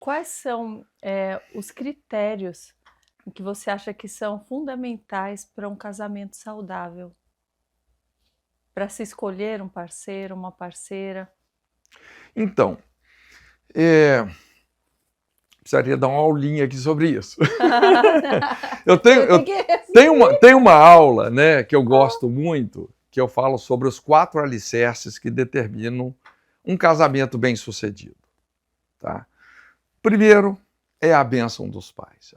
Quais são, os critérios que você acha que são fundamentais para um casamento saudável? Para se escolher um parceiro, uma parceira? Então, precisaria dar uma aulinha aqui sobre isso. Eu tenho, Ele tem eu que tenho uma aula, né, que eu gosto muito, que eu falo sobre os 4 alicerces que determinam um casamento bem-sucedido. Tá? Primeiro é a bênção dos pais.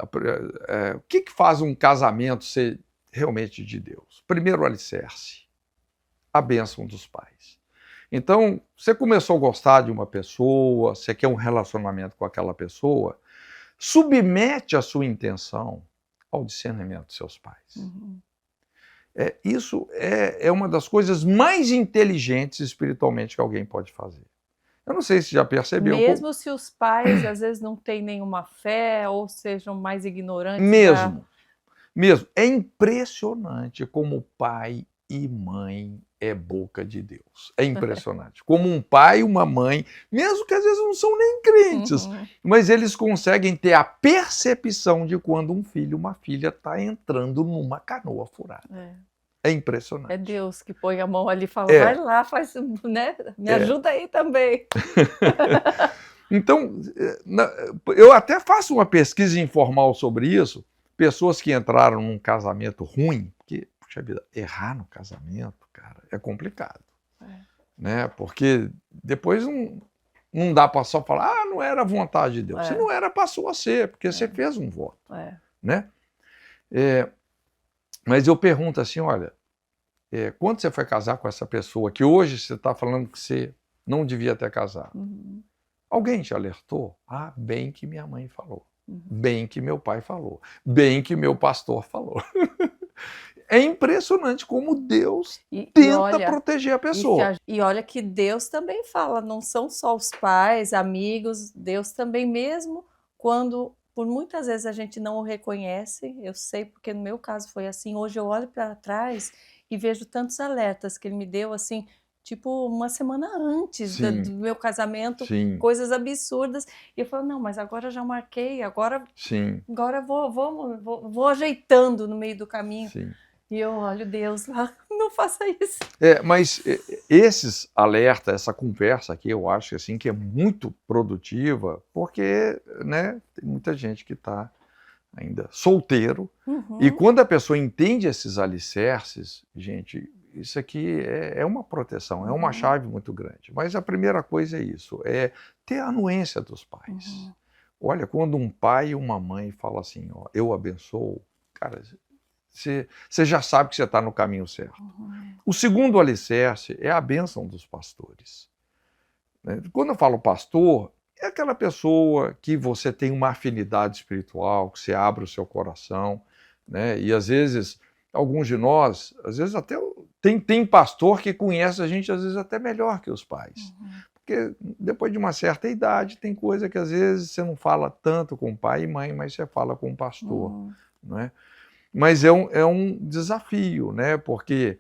O que faz um casamento ser realmente de Deus? Primeiro alicerce, a bênção dos pais. Então, você começou a gostar de uma pessoa, você quer um relacionamento com aquela pessoa, submete a sua intenção ao discernimento dos seus pais. Uhum. Isso é uma das coisas mais inteligentes espiritualmente que alguém pode fazer. Eu não sei se já percebeu. Mesmo se os pais às vezes não têm nenhuma fé ou sejam mais ignorantes da... Mesmo. É impressionante como pai e mãe é boca de Deus. É impressionante. Como um pai e uma mãe, mesmo que às vezes não são nem crentes, mas eles conseguem ter a percepção de quando um filho, uma filha está entrando numa canoa furada. É impressionante. É Deus que põe a mão ali e fala, vai lá, faz, né? Me ajuda aí também. Então, eu até faço uma pesquisa informal sobre isso, pessoas que entraram num casamento ruim, porque, puxa vida, errar no casamento, cara, é complicado. Né? Porque depois não dá para só falar, não era a vontade de Deus. Se não era, passou a ser, porque você fez um voto. Né? Mas eu pergunto assim, olha, quando você foi casar com essa pessoa, que hoje você está falando que você não devia ter casado, alguém te alertou? Ah, bem que minha mãe falou, bem que meu pai falou, bem que meu pastor falou. É impressionante como Deus tenta proteger a pessoa. E olha que Deus também fala, não são só os pais, amigos, Deus também, mesmo quando por muitas vezes a gente não o reconhece, eu sei porque no meu caso foi assim, hoje eu olho para trás e vejo tantos alertas que ele me deu assim, tipo uma semana antes do meu casamento, coisas absurdas, e eu falo, não, mas agora já marquei, agora vou ajeitando no meio do caminho. E eu olho, Deus, não faça isso. Mas esses alertas, essa conversa aqui, eu acho assim, que é muito produtiva, porque, né, tem muita gente que está ainda solteiro, e quando a pessoa entende esses alicerces, gente, isso aqui é uma proteção, é uma chave muito grande. Mas a primeira coisa é isso, é ter a anuência dos pais. Olha, quando um pai e uma mãe falam assim, ó, eu abençoo, cara, você já sabe que você está no caminho certo. O segundo alicerce é a bênção dos pastores. Quando eu falo pastor, é aquela pessoa que você tem uma afinidade espiritual, que você abre o seu coração, né? E às vezes, alguns de nós, às vezes até tem pastor que conhece a gente, às vezes até melhor que os pais. Porque depois de uma certa idade, tem coisa que às vezes você não fala tanto com pai e mãe, mas você fala com o pastor, não é? Mas é um desafio, né? Porque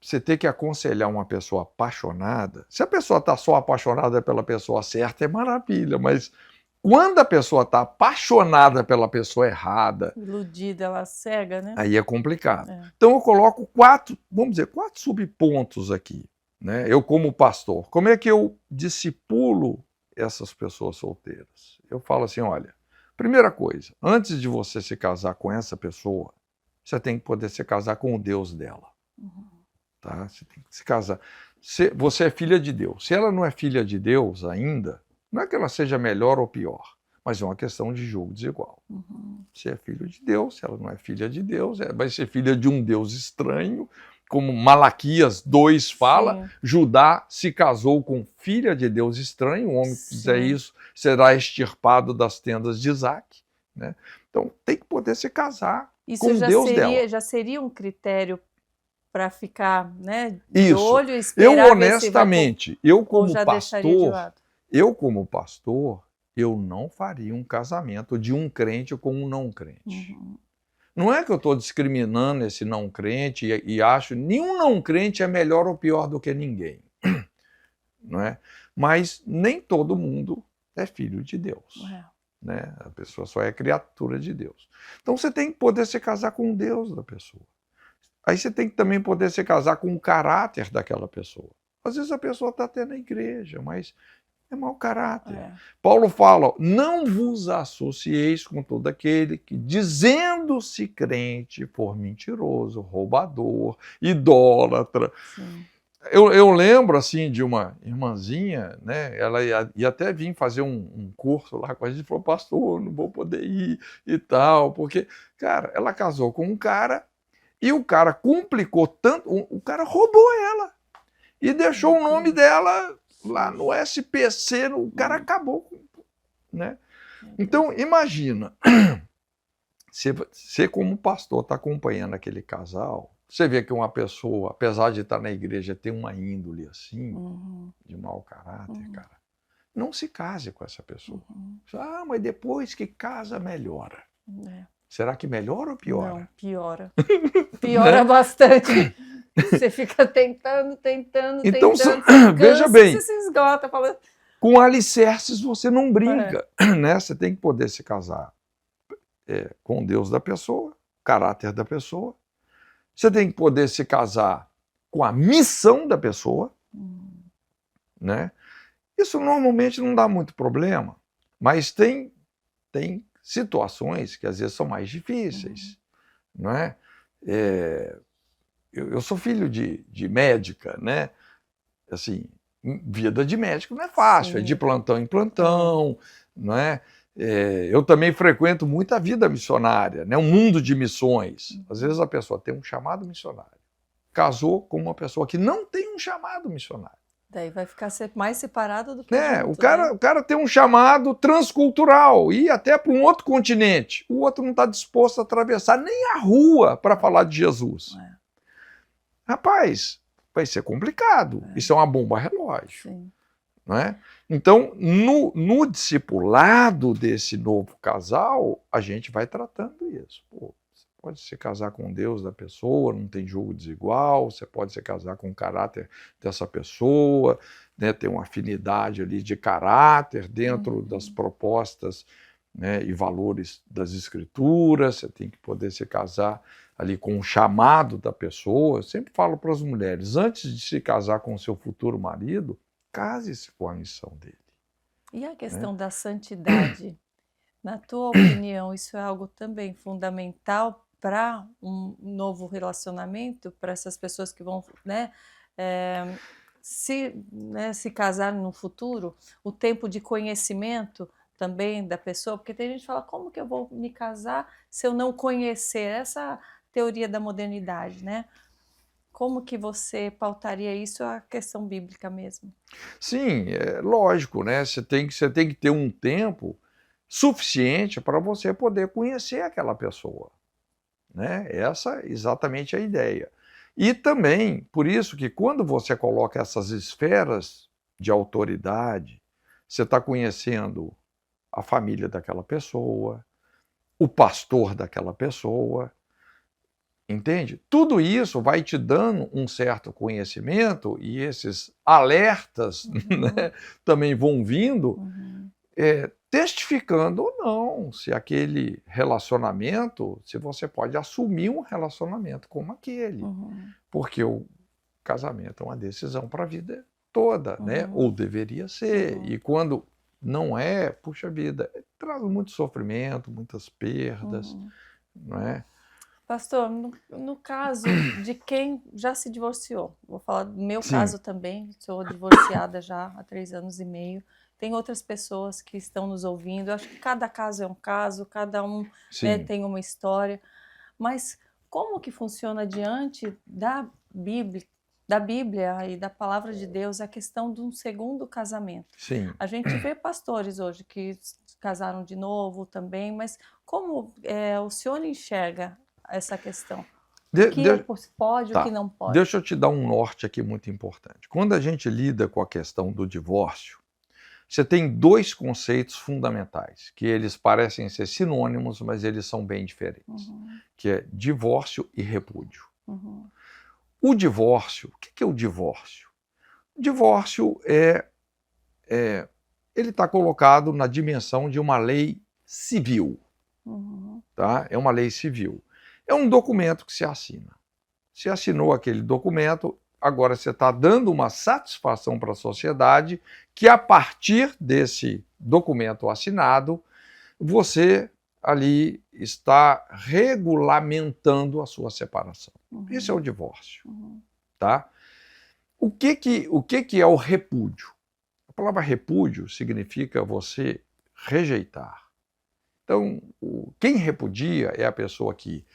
você ter que aconselhar uma pessoa apaixonada, se a pessoa está só apaixonada pela pessoa certa, é maravilha, mas quando a pessoa está apaixonada pela pessoa errada... Iludida, ela cega, né? Aí é complicado. Então eu coloco 4 subpontos aqui. Né? Eu como pastor, como é que eu discipulo essas pessoas solteiras? Eu falo assim, olha, primeira coisa, antes de você se casar com essa pessoa, você tem que poder se casar com o Deus dela. Tá? Você tem que se casar. Você é filha de Deus. Se ela não é filha de Deus ainda, não é que ela seja melhor ou pior, mas é uma questão de jogo desigual. Você é filho de Deus, se ela não é filha de Deus, vai ser filha de um Deus estranho, como Malaquias 2 fala, Judá se casou com filha de Deus estranho, o homem que fizer isso será extirpado das tendas de Isaac. Né? Então tem que poder se casar com Deus dela. Já seria um critério para ficar, né, de olho e esperar. Eu honestamente, eu como pastor, eu não faria um casamento de um crente com um não crente. Não é que eu estou discriminando esse não crente e acho que nenhum não crente é melhor ou pior do que ninguém. Não é? Mas nem todo mundo é filho de Deus. É. Né? A pessoa só é criatura de Deus. Então você tem que poder se casar com o Deus da pessoa. Aí você tem que também poder se casar com o caráter daquela pessoa. Às vezes a pessoa está até na igreja, mas é mau caráter. É. Paulo fala, não vos associeis com todo aquele que, dizendo-se crente, for mentiroso, roubador, idólatra. Sim. Eu lembro, assim, de uma irmãzinha, né? Ela ia até vir fazer um curso lá com a gente, falou, pastor, não vou poder ir e tal, porque, cara, ela casou com um cara e o cara complicou tanto, o cara roubou ela e deixou o nome dela lá no SPC, o cara acabou com, né? Então, imagina, você como pastor está acompanhando aquele casal, você vê que uma pessoa, apesar de estar na igreja, tem uma índole assim, de mau caráter, cara. Não se case com essa pessoa. Ah, mas depois que casa, melhora. Será que melhora ou piora? Não, piora. Piora bastante. Você fica tentando, então, tentando. Veja bem, você se esgota. Fala... Com alicerces você não brinca. Né? Você tem que poder se casar com Deus da pessoa, caráter da pessoa. Você tem que poder se casar com a missão da pessoa. Né? Isso normalmente não dá muito problema, mas tem situações que às vezes são mais difíceis. Não é? Eu sou filho de médica, né? Assim, vida de médico não é fácil, Sim. é de plantão em plantão, não é? Eu também frequento muito a vida missionária, né? Um mundo de missões. Às vezes a pessoa tem um chamado missionário, casou com uma pessoa que não tem um chamado missionário. Daí vai ficar mais separado do que junto, o cara tem um chamado transcultural, ir até para um outro continente. O outro não está disposto a atravessar nem a rua para falar de Jesus. Rapaz, vai ser complicado. Isso é uma bomba relógio. Sim. Não é? Então, no discipulado desse novo casal, a gente vai tratando isso. Pô, você pode se casar com Deus da pessoa, não tem julgo desigual, você pode se casar com o caráter dessa pessoa, né, ter uma afinidade ali de caráter dentro das propostas, né, e valores das escrituras, você tem que poder se casar ali com o chamado da pessoa. Eu sempre falo para as mulheres, antes de se casar com o seu futuro marido, case-se com a missão dele. E a questão da santidade? Na tua opinião, isso é algo também fundamental para um novo relacionamento, para essas pessoas que vão, né, se casar no futuro? O tempo de conhecimento também da pessoa, porque tem gente que fala, como que eu vou me casar se eu não conhecer? Essa teoria da modernidade, né? Como que você pautaria isso a questão bíblica mesmo? Sim, é lógico, né? Você tem que ter um tempo suficiente para você poder conhecer aquela pessoa, né? Essa é exatamente a ideia. E também, por isso que quando você coloca essas esferas de autoridade, você está conhecendo a família daquela pessoa, o pastor daquela pessoa, entende? Tudo isso vai te dando um certo conhecimento e esses alertas né, também vão vindo, testificando ou não se aquele relacionamento, se você pode assumir um relacionamento como aquele. Porque o casamento é uma decisão para a vida toda, né? Ou deveria ser. E quando não é, puxa vida, traz muito sofrimento, muitas perdas, não é? Pastor, no caso de quem já se divorciou, vou falar do meu caso também, sou divorciada já há 3 anos e meio, tem outras pessoas que estão nos ouvindo, eu acho que cada caso é um caso, cada um né, tem uma história, mas como que funciona diante da Bíblia e da Palavra de Deus a questão de um segundo casamento? A gente vê pastores hoje que se casaram de novo também, mas como o senhor enxerga essa questão? O que pode, o que não pode? Deixa eu te dar um norte aqui muito importante. Quando a gente lida com a questão do divórcio, você tem 2 conceitos fundamentais, que eles parecem ser sinônimos, mas eles são bem diferentes, que é divórcio e repúdio. O divórcio, o que é o divórcio? O divórcio é ele está colocado na dimensão de uma lei civil. Tá? É uma lei civil. É um documento que se assina. Você assinou aquele documento, agora você está dando uma satisfação para a sociedade que, a partir desse documento assinado, você ali está regulamentando a sua separação. Isso é o divórcio. Tá? O que é o repúdio? A palavra repúdio significa você rejeitar. Então, quem repudia é a pessoa que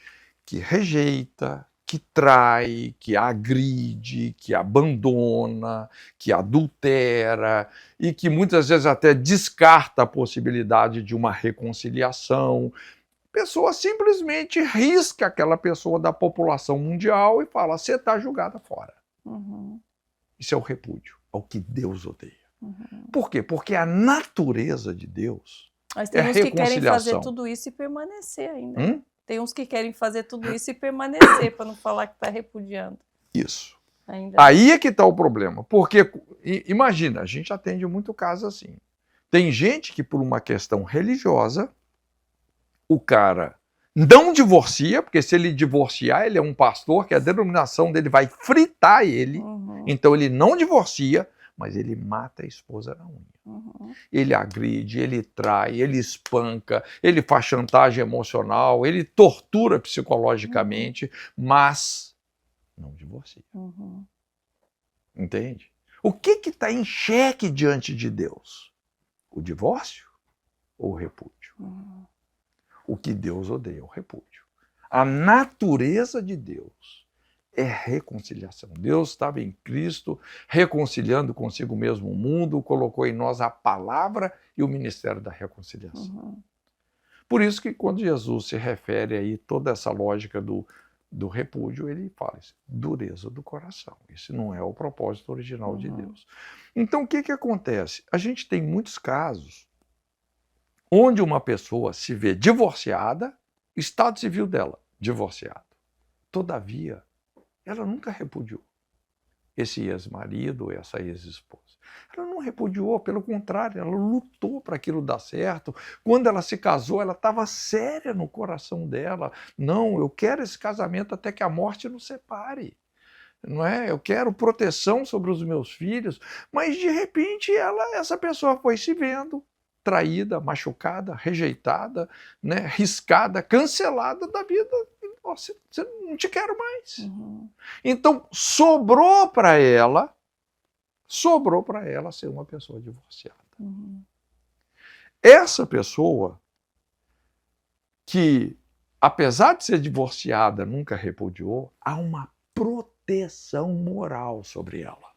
rejeita, que trai, que agride, que abandona, que adultera e que muitas vezes até descarta a possibilidade de uma reconciliação. A pessoa simplesmente risca aquela pessoa da população mundial e fala: você está julgada fora. Isso é o repúdio, é o que Deus odeia. Por quê? Porque a natureza de Deus Mas tem uns que querem fazer tudo isso e permanecer ainda. Tem uns que querem fazer tudo isso e permanecer, para não falar que está repudiando. Isso. Ainda. Aí é que está o problema. Porque, imagina, a gente atende muito caso assim. Tem gente que, por uma questão religiosa, o cara não divorcia, porque se ele divorciar, ele é um pastor, que a denominação dele vai fritar ele. Então ele não divorcia, mas ele mata a esposa na unha. Ele agride, ele trai, ele espanca, ele faz chantagem emocional, ele tortura psicologicamente, mas não divorcia. Entende? O que está em xeque diante de Deus? O divórcio ou o repúdio? O que Deus odeia é o repúdio. A natureza de Deus é reconciliação. Deus estava em Cristo, reconciliando consigo mesmo o mundo, colocou em nós a palavra e o ministério da reconciliação. Por isso que quando Jesus se refere aí toda essa lógica do repúdio, ele fala isso, dureza do coração. Isso não é o propósito original de Deus. Então o que acontece? A gente tem muitos casos onde uma pessoa se vê divorciada, estado civil dela, divorciado. Todavia, ela nunca repudiou esse ex-marido ou essa ex-esposa. Ela não repudiou, pelo contrário, ela lutou para aquilo dar certo. Quando ela se casou, ela estava séria no coração dela. Não, eu quero esse casamento até que a morte nos separe. Não é? Eu quero proteção sobre os meus filhos. Mas, de repente, essa pessoa foi se vendo traída, machucada, rejeitada, né, riscada, cancelada da vida. Você não te quero mais. Então, sobrou para ela ser uma pessoa divorciada. Essa pessoa que, apesar de ser divorciada, nunca repudiou, há uma proteção moral sobre ela.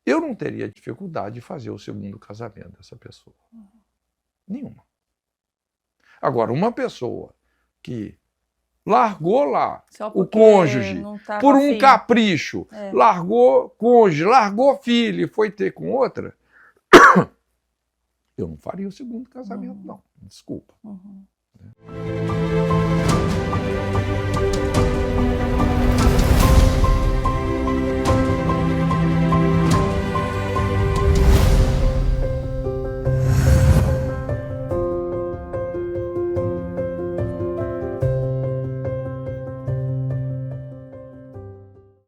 Eu não teria dificuldade de fazer o segundo casamento dessa pessoa. Nenhuma. Agora, uma pessoa que largou lá o cônjuge por um capricho, largou cônjuge, largou filho e foi ter com outra, eu não faria o segundo casamento, não. Desculpa.